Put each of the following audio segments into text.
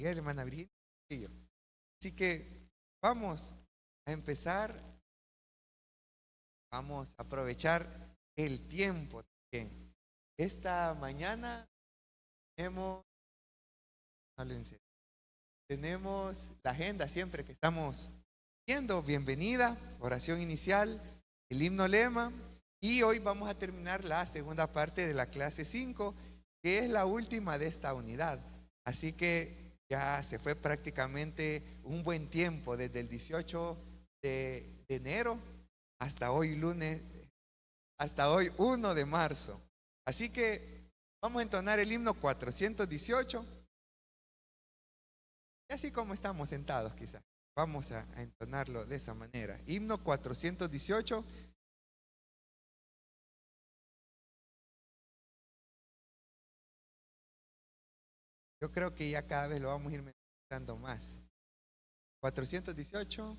Miguel, hermana Virginia y yo. Así que vamos a empezar, vamos a aprovechar el tiempo también. Esta mañana tenemos, tenemos la agenda siempre que estamos viendo, bienvenida, oración inicial, el himno lema, y hoy vamos a terminar la segunda parte de la clase 5, que es la última de esta unidad. Así que ya se fue prácticamente un buen tiempo, desde el 18 de enero hasta hoy lunes, hasta hoy 1 de marzo. Así que vamos a entonar el himno 418. Y así como estamos sentados quizás, vamos a entonarlo de esa manera. Himno 418. Yo creo que ya cada vez lo vamos a ir meditando más. 418.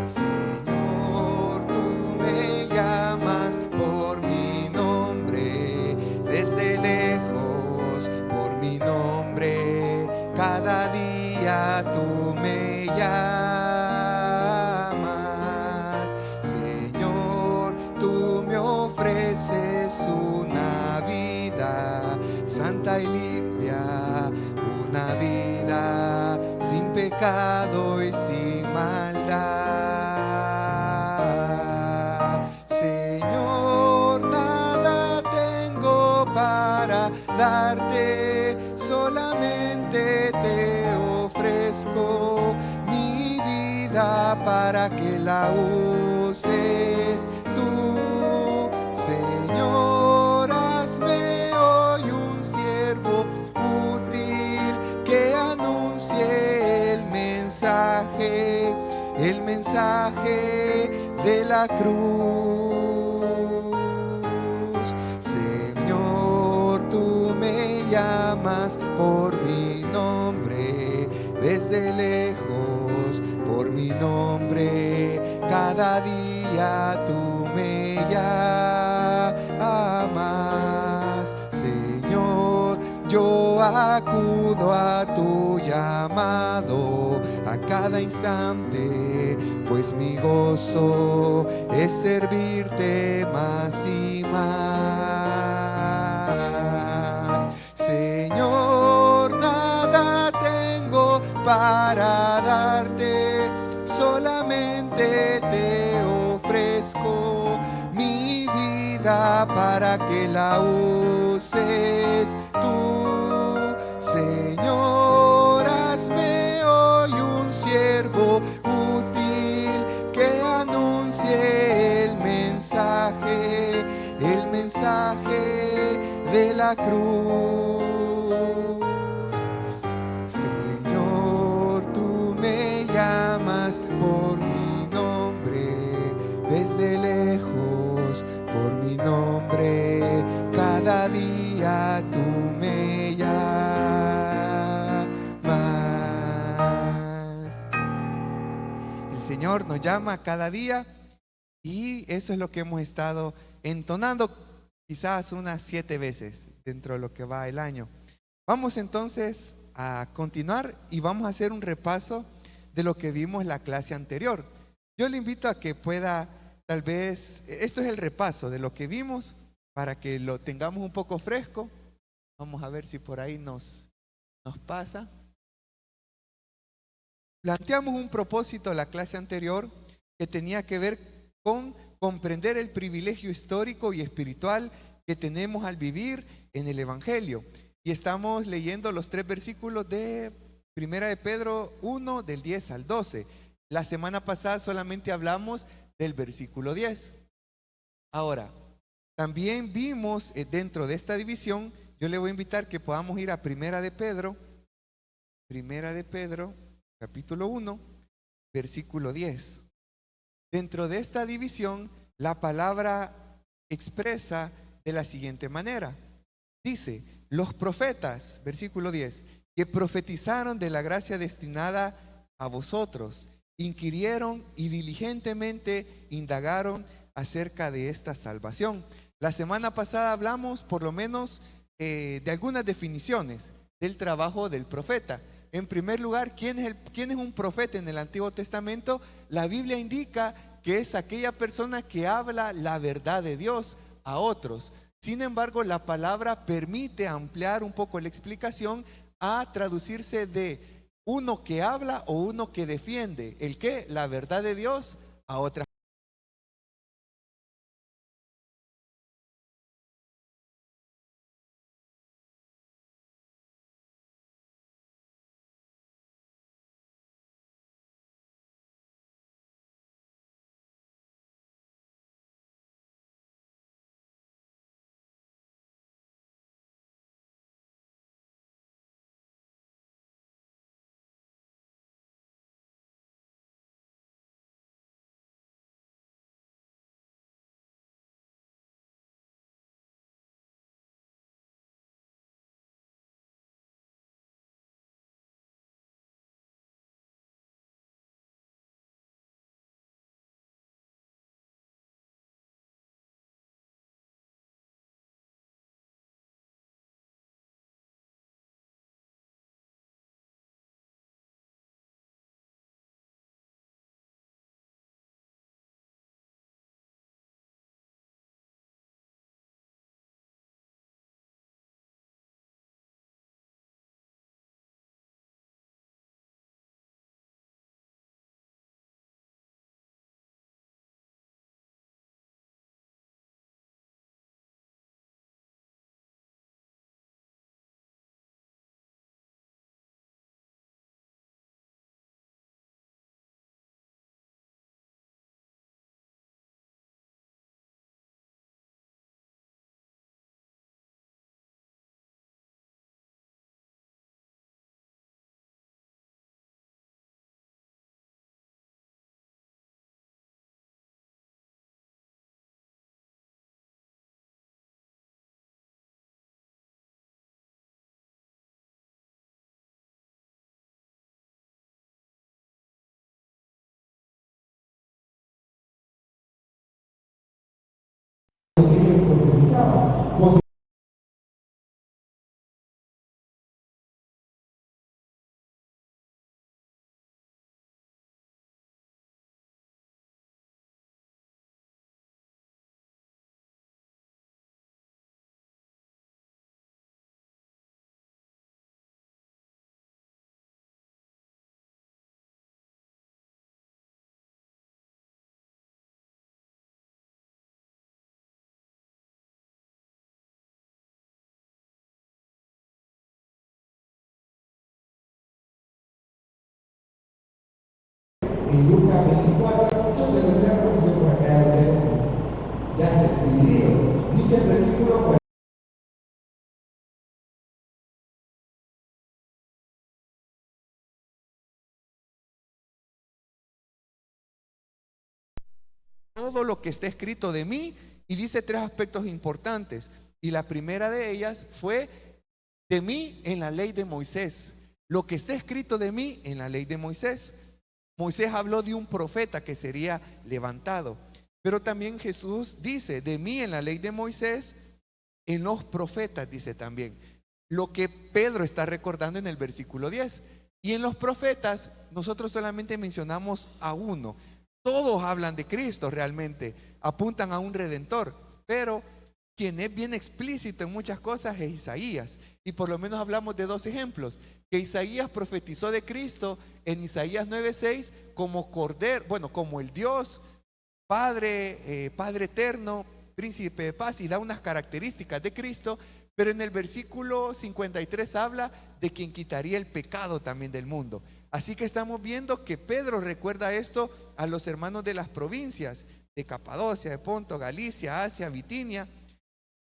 Señor, tú me llamas por mi nombre, desde lejos por mi nombre, cada día tú me llamas. Señor, tú me ofreces una vida santa y limpia, una vida sin pecado y sin maldad. Señor, nada tengo para darte, solamente te ofrezco mi vida para que la uses tú. Señor, hazme hoy un siervo útil que anuncie el mensaje de la cruz. Señor, tú me llamas por mi nombre, desde lejos por mi nombre, cada día tú me llamas. Señor, yo acudo a tu llamado a cada instante, pues mi gozo es servirte más y más. Señor, nada tengo para darte, solamente te ofrezco mi vida para que la uses tú. Señor, hazme hoy un siervo útil que anuncie el mensaje de la cruz. Señor, tú me llamas por mi nombre, desde lejos por mi nombre, cada día tú me llamas. El Señor nos llama cada día y eso es lo que hemos estado entonando quizás unas 7 veces dentro de lo que va el año. Vamos entonces a continuar y vamos a hacer un repaso de lo que vimos en la clase anterior. Yo le invito a que pueda, tal vez, esto es el repaso de lo que vimos para que lo tengamos un poco fresco. Vamos a ver si por ahí nos pasa. Planteamos un propósito en la clase anterior que tenía que ver con comprender el privilegio histórico y espiritual que tenemos al vivir en el Evangelio. Y estamos leyendo los 3 versículos de Primera de Pedro 1, del 10 al 12. La semana pasada solamente hablamos del versículo 10. Ahora, también vimos dentro de esta división, yo le voy a invitar que podamos ir a Primera de Pedro, capítulo 1, versículo 10. Dentro de esta división, la palabra expresa de la siguiente manera. Dice, los profetas, versículo 10, que profetizaron de la gracia destinada a vosotros, inquirieron y diligentemente indagaron acerca de esta salvación. La semana pasada hablamos por lo menos de algunas definiciones del trabajo del profeta. En primer lugar, ¿quién es un profeta en el Antiguo Testamento? La Biblia indica que es aquella persona que habla la verdad de Dios a otros. Sin embargo, la palabra permite ampliar un poco la explicación a traducirse de uno que habla o uno que defiende. ¿El qué? La verdad de Dios a otras. En Lucas 24, yo se lo leo porque por acá lo tengo ya se dividido. Dice el versículo 40. Todo lo que está escrito de mí, y dice tres aspectos importantes. Y la primera de ellas fue de mí en la ley de Moisés. Lo que está escrito de mí en la ley de Moisés. Moisés habló de un profeta que sería levantado. Pero también Jesús dice, de mí en la ley de Moisés, en los profetas, dice también. Lo que Pedro está recordando en el versículo 10. Y en los profetas, nosotros solamente mencionamos a uno. Todos hablan de Cristo realmente, apuntan a un redentor. Pero quien es bien explícito en muchas cosas es Isaías. Y por lo menos hablamos de dos ejemplos. Que Isaías profetizó de Cristo en Isaías 9:6 como Cordero, bueno, como el Dios, Padre, Padre eterno, Príncipe de paz, y da unas características de Cristo. Pero en el versículo 53 habla de quien quitaría el pecado también del mundo. Así que estamos viendo que Pedro recuerda esto a los hermanos de las provincias de Capadocia, de Ponto, Galicia, Asia, Bitinia.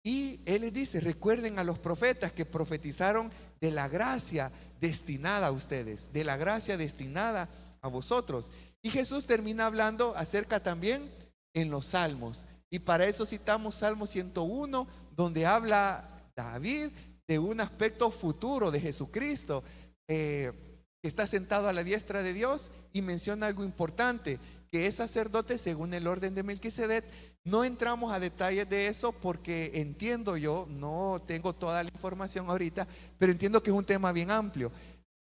Y él les dice, recuerden a los profetas que profetizaron de la gracia destinada a ustedes, de la gracia destinada a vosotros. Y Jesús termina hablando acerca también en los salmos. Y para eso citamos Salmo 101, donde habla David de un aspecto futuro de Jesucristo, que está sentado a la diestra de Dios, y menciona algo importante, que es sacerdote según el orden de Melquisedec. No entramos a detalles de eso porque entiendo yo, no tengo toda la información ahorita, pero entiendo que es un tema bien amplio.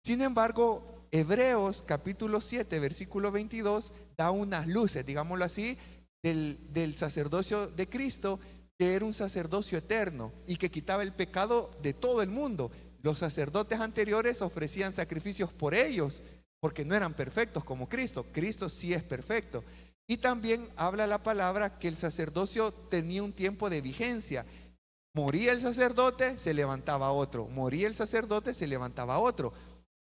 Sin embargo, Hebreos capítulo 7, versículo 22, da unas luces, digámoslo así, del sacerdocio de Cristo, que era un sacerdocio eterno y que quitaba el pecado de todo el mundo. Los sacerdotes anteriores ofrecían sacrificios por ellos, porque no eran perfectos como Cristo. Cristo sí es perfecto. Y también habla la palabra que el sacerdocio tenía un tiempo de vigencia. Moría el sacerdote, se levantaba otro. Moría el sacerdote, se levantaba otro.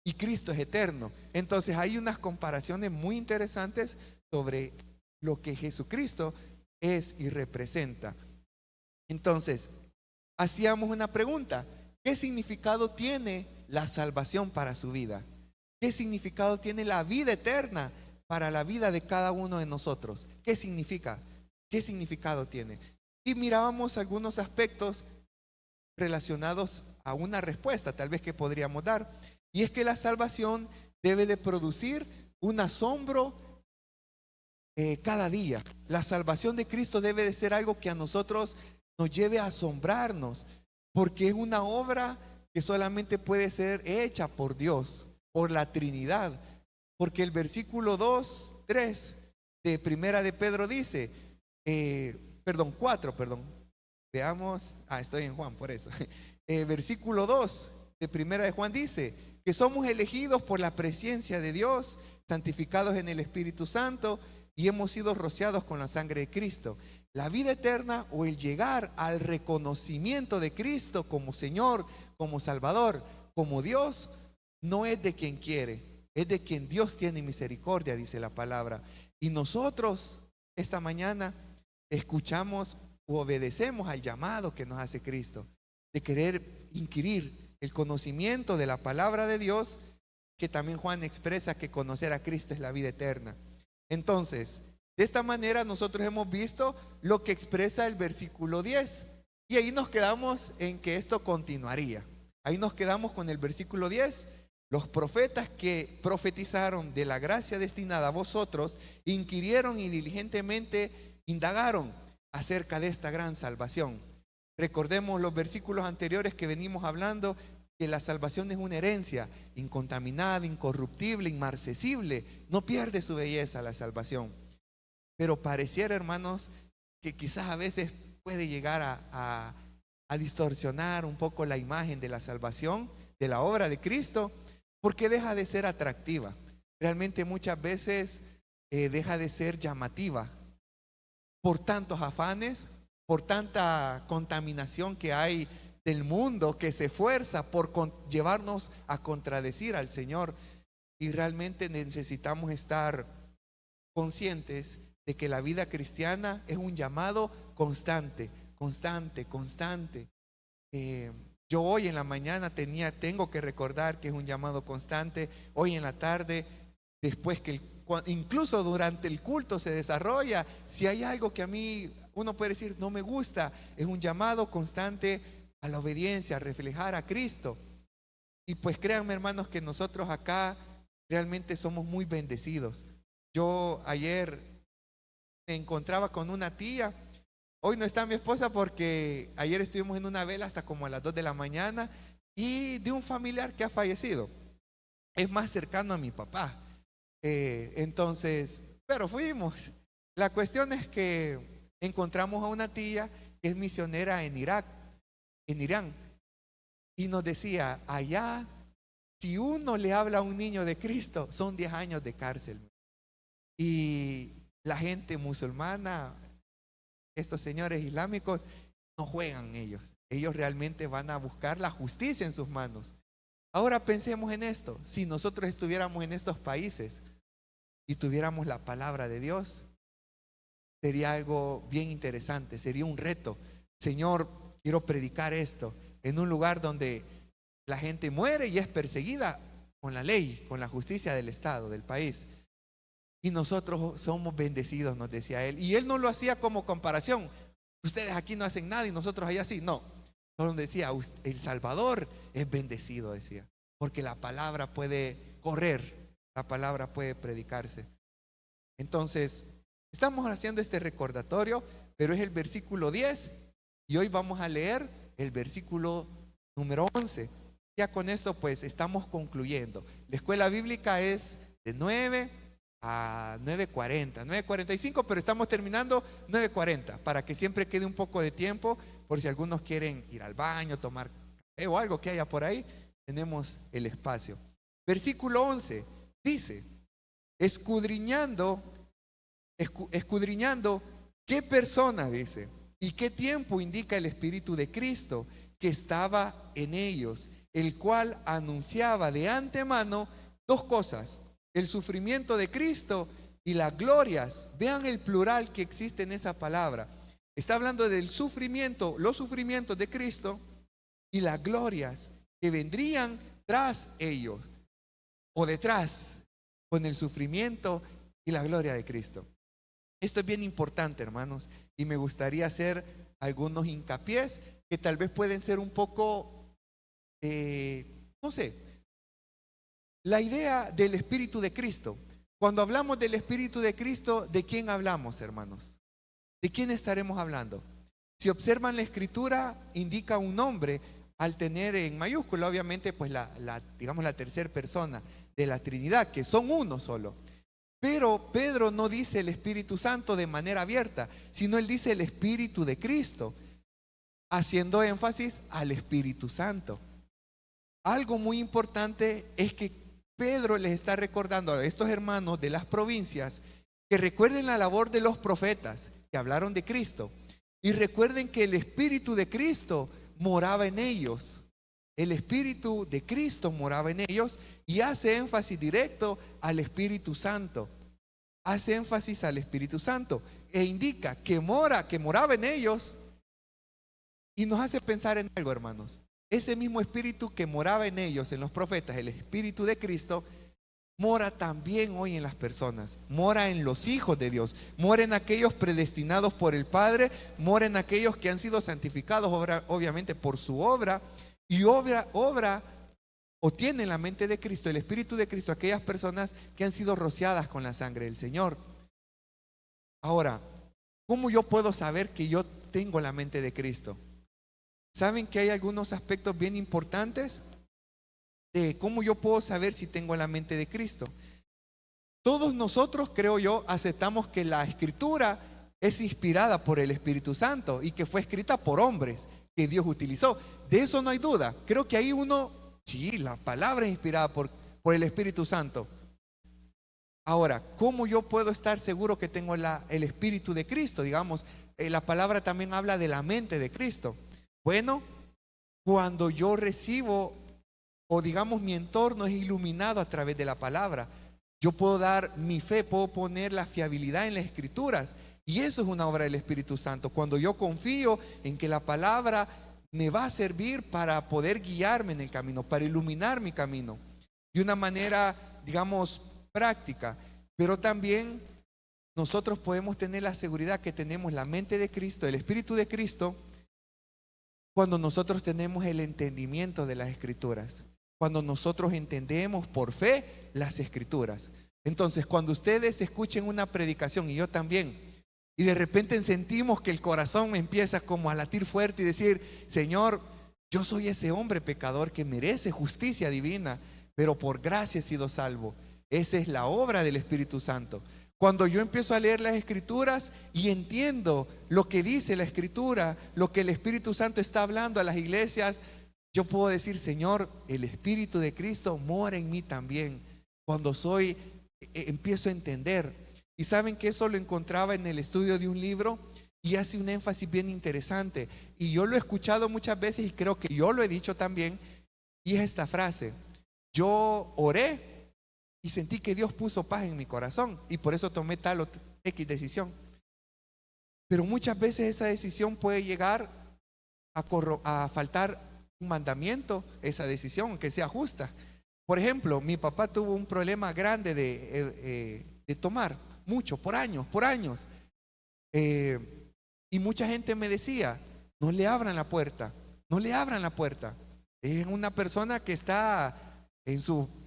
Y Cristo es eterno. Entonces hay unas comparaciones muy interesantes sobre lo que Jesucristo es y representa. Entonces, hacíamos una pregunta: ¿qué significado tiene la salvación para su vida? ¿Qué significado tiene la vida eterna para la vida de cada uno de nosotros? ¿Qué significa? ¿Qué significado tiene? Y mirábamos algunos aspectos relacionados a una respuesta tal vez que podríamos dar, y es que la salvación debe de producir un asombro cada día. La salvación de Cristo debe de ser algo que a nosotros nos lleve a asombrarnos, porque es una obra que solamente puede ser hecha por Dios, por la Trinidad. Porque el versículo 2, 3 de Primera de Pedro dice, 4, veamos, estoy en Juan, por eso. Versículo 2 de Primera de Juan dice que somos elegidos por la presencia de Dios, santificados en el Espíritu Santo, y hemos sido rociados con la sangre de Cristo. La vida eterna, o el llegar al reconocimiento de Cristo como Señor, como Salvador, como Dios, no es de quien quiere, es de quien Dios tiene misericordia, dice la palabra. Y nosotros esta mañana escuchamos u obedecemos al llamado que nos hace Cristo, de querer inquirir el conocimiento de la palabra de Dios, que también Juan expresa que conocer a Cristo es la vida eterna. Entonces, de esta manera nosotros hemos visto lo que expresa el versículo 10, y ahí nos quedamos en que esto continuaría. Ahí nos quedamos con el versículo 10. Los profetas que profetizaron de la gracia destinada a vosotros inquirieron y diligentemente indagaron acerca de esta gran salvación. Recordemos los versículos anteriores que venimos hablando, que la salvación es una herencia incontaminada, incorruptible, inmarcesible. No pierde su belleza la salvación. Pero pareciera, hermanos, que quizás a veces puede llegar a distorsionar un poco la imagen de la salvación, de la obra de Cristo, porque deja de ser atractiva. Realmente muchas veces deja de ser llamativa por tantos afanes, por tanta contaminación que hay del mundo que se esfuerza por llevarnos a contradecir al Señor. Y realmente necesitamos estar conscientes de que la vida cristiana es un llamado constante, constante, constante. Yo hoy en la mañana tengo que recordar que es un llamado constante. Hoy en la tarde, después que incluso durante el culto se desarrolla, si hay algo que a mí uno puede decir no me gusta, es un llamado constante a la obediencia, a reflejar a Cristo. Y pues créanme, hermanos, que nosotros acá realmente somos muy bendecidos. Yo ayer me encontraba con una tía. Hoy no está mi esposa porque ayer estuvimos en una vela hasta como a las 2 de la mañana, y de un familiar que ha fallecido. Es más cercano a mi papá. Pero fuimos. La cuestión es que encontramos a una tía que es misionera en Irak, en Irán, y nos decía, allá, si uno le habla a un niño de Cristo, son 10 años de cárcel. Y la gente musulmana, estos señores islámicos, no juegan ellos. Ellos realmente van a buscar la justicia en sus manos. Ahora pensemos en esto. Si nosotros estuviéramos en estos países y tuviéramos la palabra de Dios, sería algo bien interesante, sería un reto. Señor, quiero predicar esto en un lugar donde la gente muere y es perseguida con la ley, con la justicia del Estado, del país. y nosotros somos bendecidos, nos decía él. Y él no lo hacía como comparación. Ustedes aquí no hacen nada y nosotros allá sí. No, solo decía, el Salvador es bendecido, decía, porque la palabra puede correr, la palabra puede predicarse. Entonces, estamos haciendo este recordatorio, pero es el versículo 10 y hoy vamos a leer el versículo número 11. Ya con esto pues estamos concluyendo. La escuela bíblica es de 9 a 9:40, 9:45, pero estamos terminando 9:40 para que siempre quede un poco de tiempo por si algunos quieren ir al baño, tomar café o algo que haya por ahí, tenemos el espacio. Versículo 11 dice, escudriñando qué persona, dice, y qué tiempo indica el Espíritu de Cristo que estaba en ellos, el cual anunciaba de antemano dos cosas, el sufrimiento de Cristo y las glorias. Vean el plural que existe en esa palabra. Está hablando del sufrimiento, los sufrimientos de Cristo y las glorias que vendrían tras ellos o detrás con el sufrimiento y la gloria de Cristo. Esto es bien importante, hermanos, y me gustaría hacer algunos hincapiés que tal vez pueden ser un poco, no sé, la idea del Espíritu de Cristo. Cuando hablamos del Espíritu de Cristo, ¿de quién hablamos, hermanos? ¿De quién estaremos hablando? Si observan la Escritura, indica un nombre al tener en mayúscula, obviamente, pues digamos la tercera persona de la Trinidad, que son uno solo. Pero Pedro no dice el Espíritu Santo de manera abierta, sino él dice el Espíritu de Cristo, haciendo énfasis al Espíritu Santo. Algo muy importante es que Pedro les está recordando a estos hermanos de las provincias que recuerden la labor de los profetas que hablaron de Cristo y recuerden que el Espíritu de Cristo moraba en ellos. El Espíritu de Cristo moraba en ellos y hace énfasis directo al Espíritu Santo. Hace énfasis al Espíritu Santo e indica que moraba en ellos y nos hace pensar en algo, hermanos. Ese mismo Espíritu que moraba en ellos, en los profetas, el Espíritu de Cristo, mora también hoy en las personas, mora en los hijos de Dios, mora en aquellos predestinados por el Padre, mora en aquellos que han sido santificados obviamente por su obra y obra o tienen la mente de Cristo, el Espíritu de Cristo, aquellas personas que han sido rociadas con la sangre del Señor. Ahora, ¿cómo yo puedo saber que yo tengo la mente de Cristo? ¿Saben que hay algunos aspectos bien importantes de cómo yo puedo saber si tengo la mente de Cristo? Todos nosotros, creo yo, aceptamos que la Escritura es inspirada por el Espíritu Santo y que fue escrita por hombres que Dios utilizó. De eso no hay duda. Creo que ahí sí, la palabra es inspirada por el Espíritu Santo. Ahora, ¿cómo yo puedo estar seguro que tengo el Espíritu de Cristo? Digamos, la palabra también habla de la mente de Cristo. Bueno, cuando yo recibo, o digamos mi entorno es iluminado a través de la palabra, yo puedo dar mi fe, puedo poner la fiabilidad en las Escrituras. Y eso es una obra del Espíritu Santo. Cuando yo confío en que la palabra me va a servir para poder guiarme en el camino, para iluminar mi camino de una manera, digamos, práctica. Pero también nosotros podemos tener la seguridad que tenemos la mente de Cristo, el Espíritu de Cristo, cuando nosotros tenemos el entendimiento de las Escrituras, cuando nosotros entendemos por fe las Escrituras. Entonces, cuando ustedes escuchen una predicación, y yo también, y de repente sentimos que el corazón empieza como a latir fuerte y decir, Señor, yo soy ese hombre pecador que merece justicia divina, pero por gracia he sido salvo. Esa es la obra del Espíritu Santo. Cuando yo empiezo a leer las Escrituras y entiendo lo que dice la Escritura, lo que el Espíritu Santo está hablando a las iglesias, yo puedo decir, Señor, el Espíritu de Cristo mora en mí también. Cuando empiezo a entender. Y saben que eso lo encontraba en el estudio de un libro y hace un énfasis bien interesante. Y yo lo he escuchado muchas veces y creo que yo lo he dicho también. Y es esta frase: yo oré y sentí que Dios puso paz en mi corazón y por eso tomé tal o X decisión. Pero muchas veces esa decisión puede llegar a faltar un mandamiento, esa decisión, que sea justa. Por ejemplo, mi papá tuvo un problema grande de de tomar, mucho, por años, por años. Y mucha gente me decía, no le abran la puerta, no le abran la puerta. Es una persona que está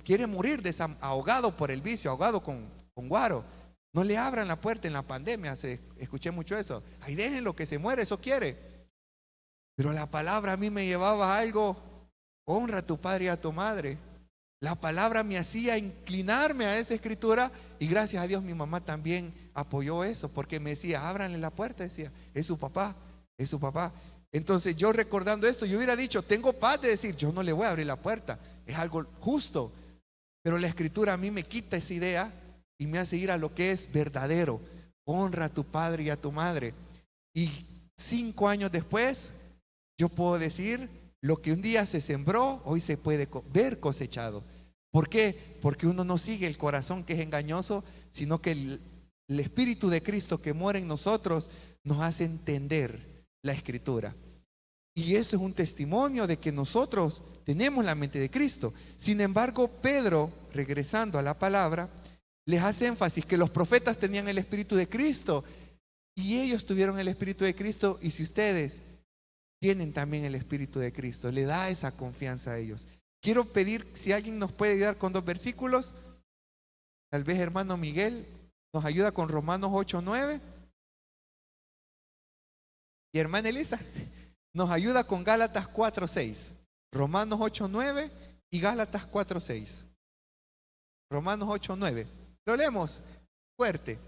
quiere morir ahogado por el vicio, ahogado con guaro. No le abran la puerta en la pandemia, escuché mucho eso. Ahí déjenlo que se muere, eso quiere. Pero la palabra a mí me llevaba a algo, honra a tu padre y a tu madre. La palabra me hacía inclinarme a esa escritura y gracias a Dios mi mamá también apoyó eso porque me decía, ábranle la puerta, decía, es su papá, es su papá. Entonces yo recordando esto, yo hubiera dicho, tengo paz de decir, yo no le voy a abrir la puerta, es algo justo. Pero la escritura a mí me quita esa idea y me hace ir a lo que es verdadero. Honra a tu padre y a tu madre. Y 5 años después, yo puedo decir, lo que un día se sembró, hoy se puede ver cosechado. ¿Por qué? Porque uno no sigue el corazón que es engañoso, sino que el Espíritu de Cristo que mora en nosotros nos hace entender la Escritura. Y eso es un testimonio de que nosotros tenemos la mente de Cristo. Sin embargo, Pedro, regresando a la palabra, les hace énfasis que los profetas tenían el Espíritu de Cristo y ellos tuvieron el Espíritu de Cristo. Y si ustedes tienen también el Espíritu de Cristo, le da esa confianza a ellos. Quiero pedir si alguien nos puede ayudar con 2 versículos. Tal vez hermano Miguel nos ayuda con Romanos 8:9. Y hermana Elisa nos ayuda con Gálatas 4:6. Romanos 8:9 y Gálatas 4:6. Romanos 8:9. Lo leemos fuerte.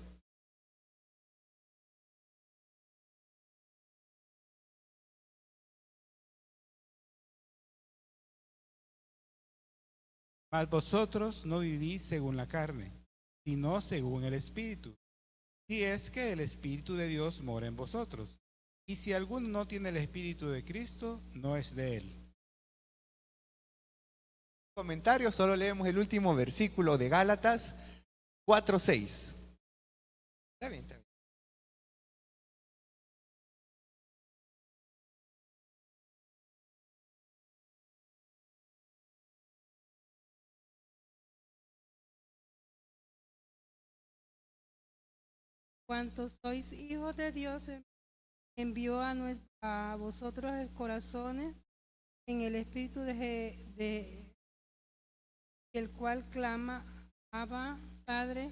Mas vosotros no vivís según la carne, sino según el Espíritu. Si es que el Espíritu de Dios mora en vosotros. Y si alguno no tiene el Espíritu de Cristo, no es de él. Comentario, solo leemos el último versículo de Gálatas 4:6. Está bien, está bien. Cuantos sois hijos de Dios, envió a vosotros el corazones en el espíritu de el cual clama, Abba, Padre.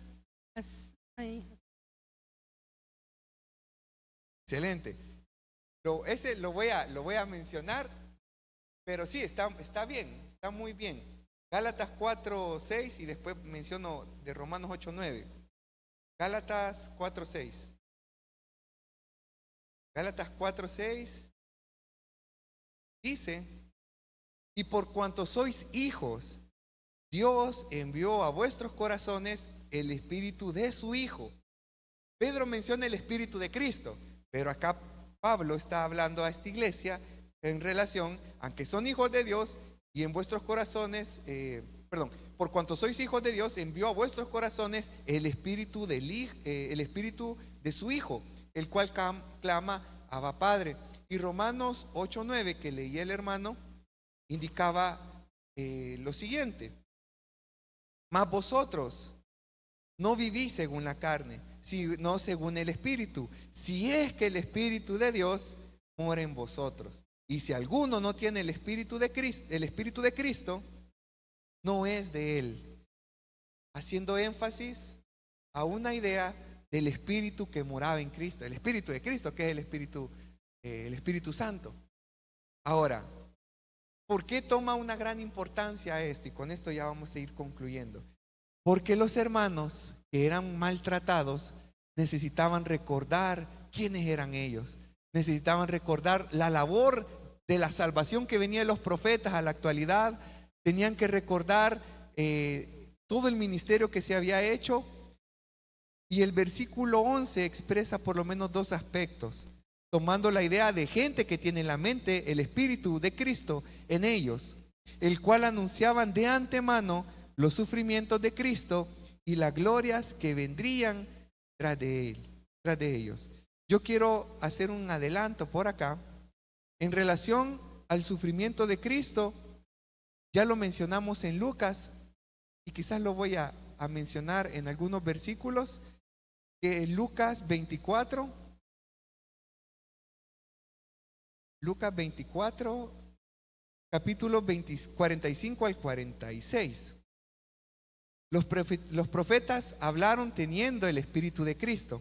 Excelente. Ese lo voy a mencionar, pero sí, está bien, está muy bien. Gálatas 4:6 y después menciono de Romanos 8:9. Gálatas 4:6. Gálatas 4:6 dice, y por cuanto sois hijos, Dios envió a vuestros corazones el espíritu de su Hijo. Pedro menciona el Espíritu de Cristo, pero acá Pablo está hablando a esta iglesia en relación a que son hijos de Dios y en vuestros corazones, por cuanto sois hijos de Dios, envió a vuestros corazones el espíritu el espíritu de su Hijo, el cual clama, Abba Padre. Y Romanos 8:9 que leí el hermano indicaba lo siguiente: mas vosotros no vivís según la carne, sino según el Espíritu, si es que el Espíritu de Dios mora en vosotros. Y si alguno no tiene el Espíritu de Cristo, no es de él. Haciendo énfasis a una idea del Espíritu que moraba en Cristo, el Espíritu de Cristo, que es el Espíritu Santo. Ahora, ¿por qué toma una gran importancia esto? Y con esto ya vamos a ir concluyendo. Porque los hermanos que eran maltratados necesitaban recordar quiénes eran ellos. Necesitaban recordar la labor de la salvación que venía de los profetas a la actualidad. Tenían que recordar todo el ministerio que se había hecho. Y el versículo 11 expresa por lo menos 2 aspectos, tomando la idea de gente que tiene en la mente el Espíritu de Cristo en ellos, el cual anunciaban de antemano los sufrimientos de Cristo y las glorias que vendrían tras de ellos. Yo quiero hacer un adelanto por acá en relación al sufrimiento de Cristo. Ya lo mencionamos en Lucas y quizás lo voy a a mencionar en algunos versículos que Lucas 24, capítulo 45 al 46. Los profetas hablaron teniendo el Espíritu de Cristo,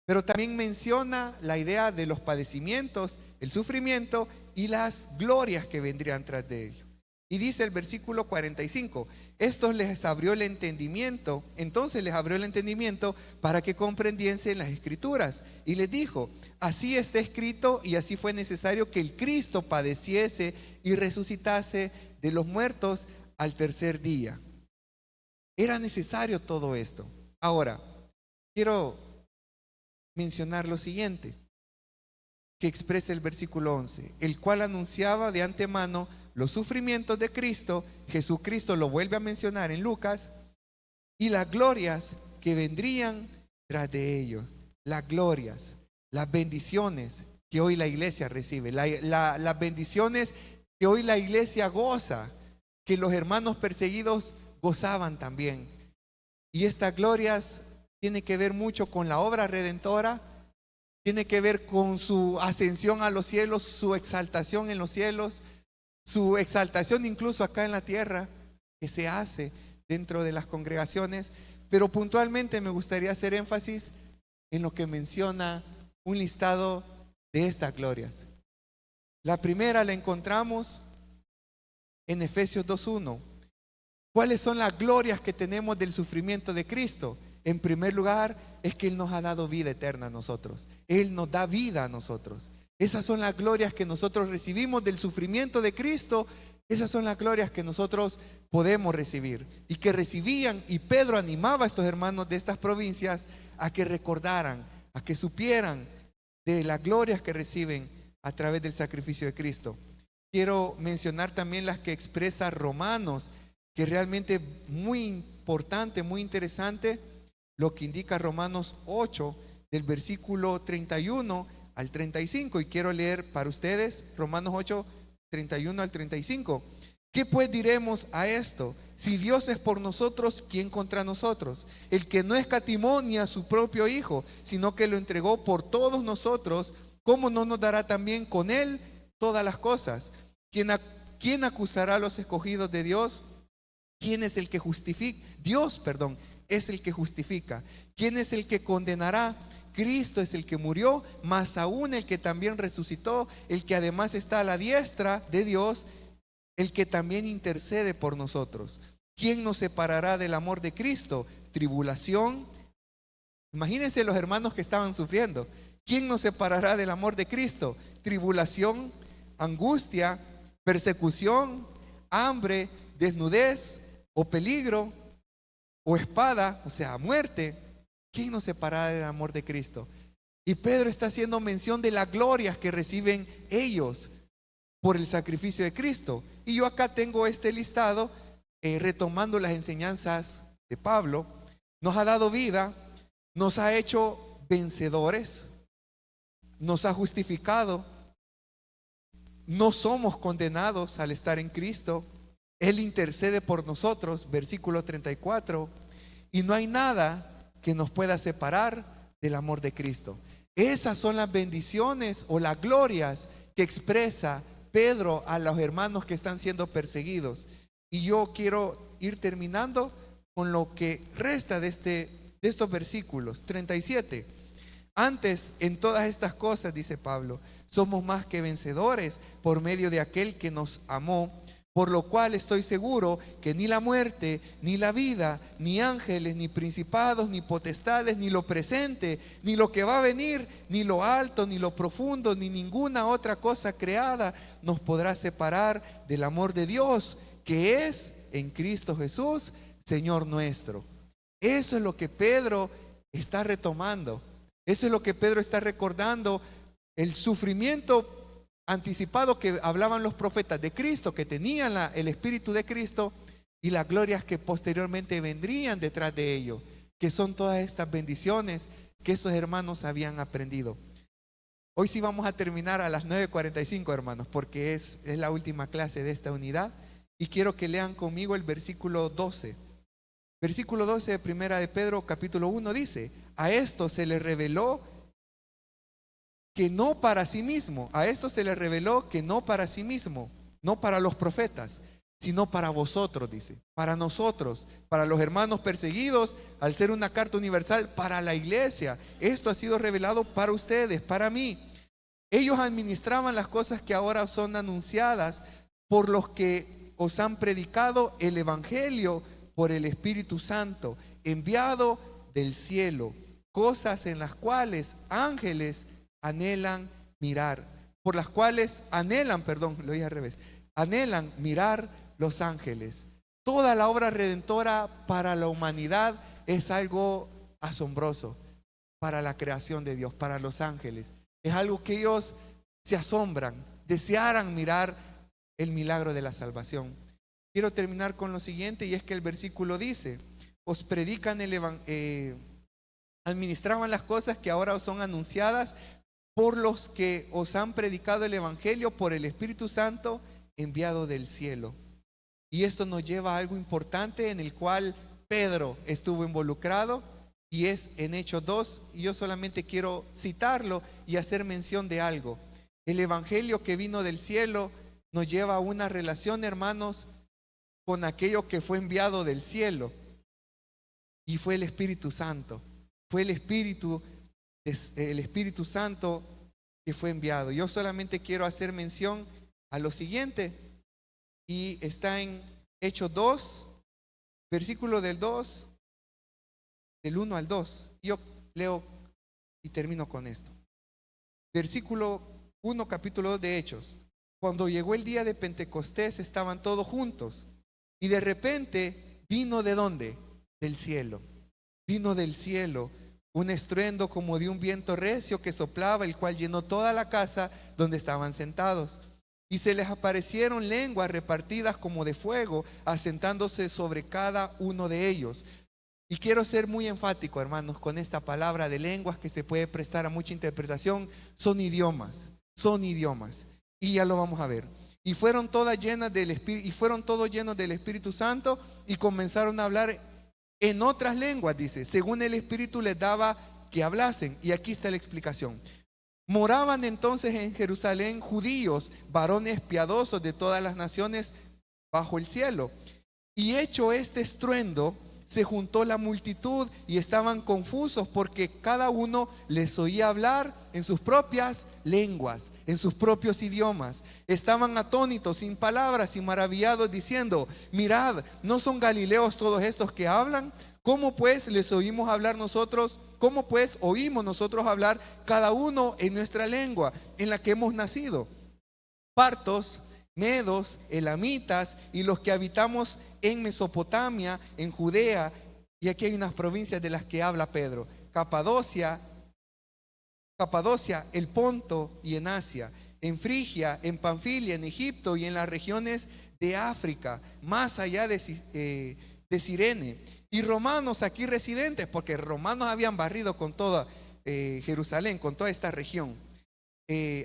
pero también menciona la idea de los padecimientos, el sufrimiento y las glorias que vendrían tras de ello. Y dice el versículo 45, entonces les abrió el entendimiento para que comprendiesen las Escrituras. Y les dijo, así está escrito y así fue necesario que el Cristo padeciese y resucitase de los muertos al tercer día. Era necesario todo esto. Ahora, quiero mencionar lo siguiente, que expresa el versículo 11, el cual anunciaba de antemano los sufrimientos de Cristo. Jesucristo lo vuelve a mencionar en Lucas, y las glorias que vendrían tras de ellos. Las glorias, las bendiciones que hoy la iglesia recibe, las bendiciones que hoy la iglesia goza, que los hermanos perseguidos gozaban también. Y estas glorias tienen que ver mucho con la obra redentora, tiene que ver con su ascensión a los cielos, su exaltación en los cielos, su exaltación incluso acá en la tierra, que se hace dentro de las congregaciones. Pero puntualmente me gustaría hacer énfasis en lo que menciona un listado de estas glorias. La primera la encontramos en Efesios 2:1. ¿Cuáles son las glorias que tenemos del sufrimiento de Cristo? En primer lugar, es que Él nos ha dado vida eterna a nosotros. Él nos da vida a nosotros. Esas son las glorias que nosotros recibimos del sufrimiento de Cristo. Esas son las glorias que nosotros podemos recibir y que recibían. Y Pedro animaba a estos hermanos de estas provincias a que recordaran, a que supieran de las glorias que reciben a través del sacrificio de Cristo. Quiero mencionar también las que expresa Romanos, que realmente muy importante, muy interesante, lo que indica Romanos 8, del versículo 31 al 35. Y quiero leer para ustedes Romanos 8, 31 al 35. ¿Qué pues diremos a esto? Si Dios es por nosotros, ¿quién contra nosotros? El que no escatimó ni a su propio Hijo, sino que lo entregó por todos nosotros, ¿cómo no nos dará también con Él todas las cosas? ¿Quién acusará a los escogidos de Dios? ¿Quién es el que justifica? Dios, perdón, es el que justifica. ¿Quién es el que condenará? Cristo es el que murió, más aún el que también resucitó, el que además está a la diestra de Dios, el que también intercede por nosotros. ¿Quién nos separará del amor de Cristo? Tribulación. Imagínense los hermanos que estaban sufriendo. ¿Quién nos separará del amor de Cristo? Tribulación, angustia, persecución, hambre, desnudez o peligro o espada, o sea, muerte. ¿Quién nos separará del amor de Cristo? Y Pedro está haciendo mención de las glorias que reciben ellos por el sacrificio de Cristo. Y yo acá tengo este listado, retomando las enseñanzas de Pablo. Nos ha dado vida, nos ha hecho vencedores, nos ha justificado, no somos condenados al estar en Cristo. Él intercede por nosotros, versículo 34, y no hay nada que nos pueda separar del amor de Cristo. Esas son las bendiciones o las glorias que expresa Pedro a los hermanos que están siendo perseguidos. Y yo quiero ir terminando con lo que resta de estos versículos. 37. Antes, en todas estas cosas, dice Pablo, somos más que vencedores por medio de aquel que nos amó. Por lo cual estoy seguro que ni la muerte, ni la vida, ni ángeles, ni principados, ni potestades, ni lo presente, ni lo que va a venir, ni lo alto, ni lo profundo, ni ninguna otra cosa creada nos podrá separar del amor de Dios, que es en Cristo Jesús, Señor nuestro. Eso es lo que Pedro está retomando. Eso es lo que Pedro está recordando, el sufrimiento anticipado que hablaban los profetas de Cristo, que tenían el Espíritu de Cristo, y las glorias que posteriormente vendrían detrás de ello, que son todas estas bendiciones que estos hermanos habían aprendido. Hoy sí vamos a terminar a las 9:45, hermanos, porque es la última clase de esta unidad, y quiero que lean conmigo el versículo 12. Versículo 12 de Primera de Pedro, capítulo 1 dice: a esto se le reveló que no para sí mismo, a esto se le reveló que no para sí mismo, no para los profetas, sino para vosotros, dice, para nosotros, para los hermanos perseguidos, al ser una carta universal, para la iglesia. Esto ha sido revelado para ustedes, para mí. Ellos administraban las cosas que ahora son anunciadas por los que os han predicado el evangelio por el Espíritu Santo, enviado del cielo, cosas en las cuales ángeles anhelan mirar, por las cuales anhelan mirar los ángeles. Toda la obra redentora para la humanidad es algo asombroso, para la creación de Dios, para los ángeles. Es algo que ellos se asombran, desearan mirar el milagro de la salvación. Quiero terminar con lo siguiente, y es que el versículo dice: os predican administraban las cosas que ahora os son anunciadas por los que os han predicado el evangelio por el Espíritu Santo enviado del cielo. Y esto nos lleva a algo importante en el cual Pedro estuvo involucrado, y es en Hechos 2, y yo solamente quiero citarlo y hacer mención de algo. El evangelio que vino del cielo nos lleva a una relación, hermanos, con aquello que fue enviado del cielo, y fue el Espíritu Santo. Fue el Espíritu Santo que fue enviado. Yo solamente quiero hacer mención a lo siguiente, y está en Hechos 2, versículo del 1 al 2. Yo leo y termino con esto. Versículo 1, capítulo 2 de Hechos. Cuando llegó el día de Pentecostés, estaban todos juntos, y de repente vino ¿de dónde? Del cielo. Vino del cielo un estruendo como de un viento recio que soplaba, el cual llenó toda la casa donde estaban sentados. Y se les aparecieron lenguas repartidas como de fuego, asentándose sobre cada uno de ellos. Y quiero ser muy enfático, hermanos, con esta palabra de lenguas, que se puede prestar a mucha interpretación. Son idiomas. Y ya lo vamos a ver. Y fueron todas llenas del Espíritu, y fueron todos llenos del Espíritu Santo, y comenzaron a hablar en otras lenguas, dice, según el Espíritu les daba que hablasen. Y aquí está la explicación. Moraban entonces en Jerusalén judíos, varones piadosos de todas las naciones bajo el cielo. Y hecho este estruendo, se juntó la multitud y estaban confusos, porque cada uno les oía hablar en sus propias lenguas, en sus propios idiomas. Estaban atónitos, sin palabras, y maravillados, diciendo: mirad, ¿no son galileos todos estos que hablan? ¿Cómo pues les oímos hablar nosotros? ¿Cómo pues oímos nosotros hablar cada uno en nuestra lengua, en la que hemos nacido? Partos, medos, elamitas y los que habitamos en Mesopotamia, en Judea, y aquí hay unas provincias de las que habla Pedro: Capadocia, el Ponto y en Asia, en Frigia, en Panfilia, en Egipto y en las regiones de África, más allá de Cirene, y romanos aquí residentes, porque romanos habían barrido con toda Jerusalén, con toda esta región.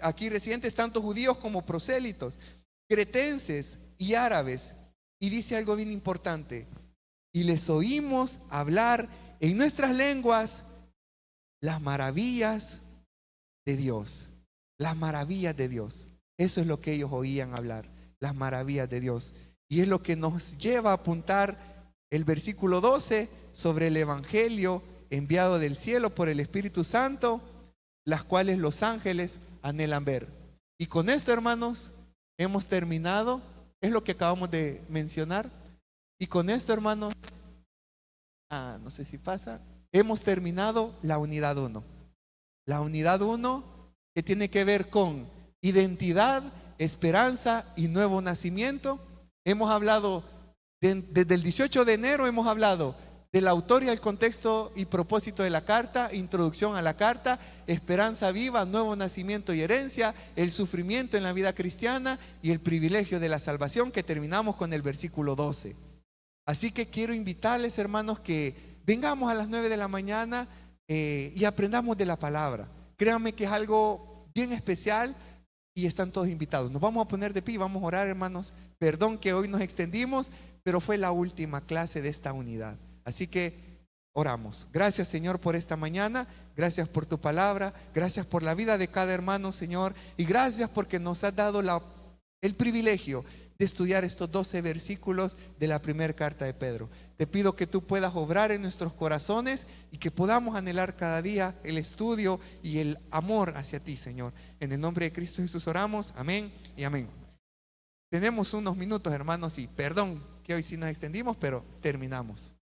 Aquí residentes tanto judíos como prosélitos, cretenses y árabes. Y dice algo bien importante: y les oímos hablar en nuestras lenguas las maravillas de Dios. Las maravillas de Dios. Eso es lo que ellos oían hablar, las maravillas de Dios. Y es lo que nos lleva a apuntar el versículo 12 sobre el evangelio enviado del cielo por el Espíritu Santo, las cuales los ángeles anhelan ver. Y con esto, hermanos, hemos terminado. Es lo que acabamos de mencionar. Y con esto, hermanos, no sé si pasa, hemos terminado la unidad 1. La unidad 1, que tiene que ver con identidad, esperanza y nuevo nacimiento. Hemos hablado desde el 18 de enero, hemos hablado del autor y el contexto y propósito de la carta, introducción a la carta, esperanza viva, nuevo nacimiento y herencia, el sufrimiento en la vida cristiana y el privilegio de la salvación, que terminamos con el versículo 12. Así que quiero invitarles, hermanos, que vengamos a las 9 de la mañana y aprendamos de la palabra. Créanme que es algo bien especial y están todos invitados. Nos vamos a poner de pie y vamos a orar, hermanos. Perdón que hoy nos extendimos, pero fue la última clase de esta unidad. Así que oramos. Gracias, Señor, por esta mañana. Gracias por tu palabra. Gracias por la vida de cada hermano, Señor. Y gracias porque nos has dado el privilegio de estudiar estos 12 versículos de la primera carta de Pedro. Te pido que tú puedas obrar en nuestros corazones y que podamos anhelar cada día el estudio y el amor hacia ti, Señor. En el nombre de Cristo Jesús oramos. Amén y amén. Tenemos unos minutos, hermanos, y perdón que hoy sí nos extendimos, pero terminamos.